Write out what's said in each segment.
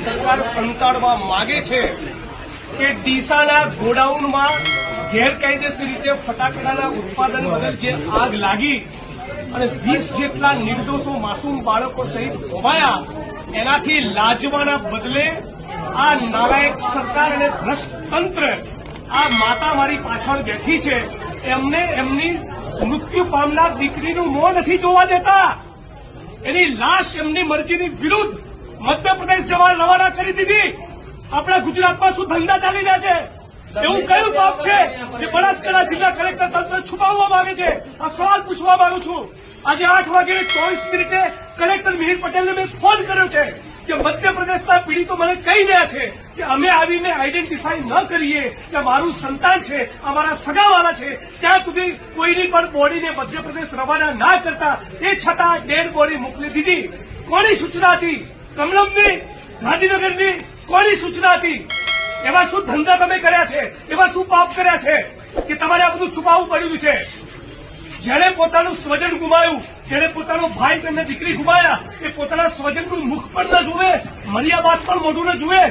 સરકાર સંતાડવા માંગે છે કે ડીસાના ગોડાઉનમાં ગેરકાયદેસર રીતે ફટાકડાના ઉત્પાદન બદલ જે આગ લાગી અને 20 જેટલા નિર્દોષો માસૂમ બાળકો સહિત ખોવાયા, એનાથી લાજવાના બદલે આ નાલાયક સરકાર અને ભ્રષ્ટ તંત્ર, આ માતા મારી પાછળ બેઠી છે, એમને એમની મૃત્યુ પામનાર દીકરીનું મોં નથી જોવા દેતા. એની લાશ એમની મરજીની વિરુદ્ધ મધ્યપ્રદેશ જવા રવાના કરી દીધી. આપણા ગુજરાતમાં શું ધંધા ચાલી રહ્યા છે? એવું કયું પાપ છે કે બનાસકાંઠા જિલ્લા કલેક્ટર તંત્ર છુપાવવા માંગે છે? આ સવાલ પૂછવા માંગુ છું. આજે 8:24 કલેક્ટર મિહિર પટેલને મેં ફોન કર્યો છે કે મધ્યપ્રદેશના પીડિતો મને કહી રહ્યા છે કે અમે આવીને આઈડેન્ટિફાઈ ન કરીએ કે મારું સંતાન છે, અમારા સગાવાળા છે, ત્યાં સુધી કોઈની પણ બોડીને મધ્યપ્રદેશ રવાના ના કરતા, એ છતાં ડેડ બોડી મોકલી દીધી. કોની સૂચના હતી? કમલમની, ગાંધીનગરની કોની સૂચના હતી? એવા શું ધંધા તમે કર્યા છે? એવા શું પાપ કર્યા છે કે તમારે આ બધું છુપાવવું પડ્યું છે? જેણે પોતાનું સ્વજન ગુમાવ્યું, જેણે પોતાનો ભાઈ અને દીકરી ગુમાયા, એ પોતાના સ્વજનનું મુખ પણ ન જુએ, મર્યા બાદ પણ મોઢું ન જુએ.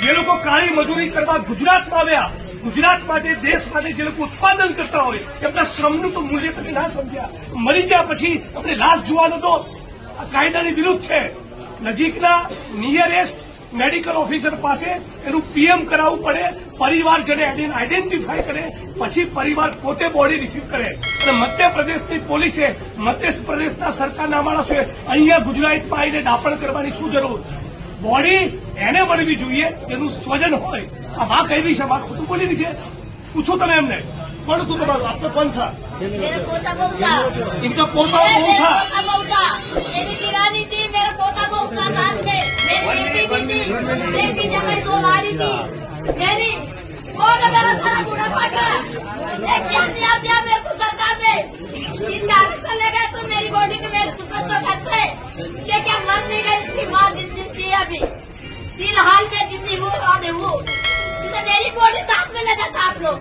જે લોકો કાળી મજૂરી કરવા ગુજરાતમાં આવ્યા, ગુજરાત માટે, દેશ માટે જે લોકો ઉત્પાદન કરતા હોય, એમના શ્રમનું તો મૂલ્ય તમે ના સમજ્યા. મરી ગયા પછી આપણે લાશ જોવાનો તો આ કાયદાની વિરુદ્ધ છે. નજીકના નિયરેસ્ટ મેડિકલ ઓફિસર પાસે એનું પીએમ કરાવવું પડે, પરિવારજને આઈડેન્ટિફાઈ કરે, પછી પરિવાર પોતે બોડી રિસીવ કરે. અને મધ્યપ્રદેશની પોલીસે, મધ્યપ્રદેશના સરકારના માણસોએ અહીંયા ગુજરાતમાં આવીને દાપણ કરવાની શું જરૂર? બોડી એને મળવી જોઈએ એનું સ્વજન હોય. આ માં કહી રહી છે, માં ખોટું બોલી રહી છે? પૂછો તમે એમને. કોણ તું તમારું? આપને કોણ થા? इनका पोता बहू था, मेरी किरानी थी, मेरा पोता बहू था साथ में, मेरी बेटी भी थी, बेटी जब मैं 2 लाड़ी थी मेरी, वो ने मेरा सारा बूढ़ा पाटा क्या दिया मेरे को सरकार ने. 3 तारीख ले गए तो मेरी बॉडी के मेरे सुपरत तो करते क्या मर नहीं गई, इसकी माँ जिंदी थी अभी फिलहाल में जिंदी वो और वो मेरी बॉडी साथ में ले जाता आप लोग.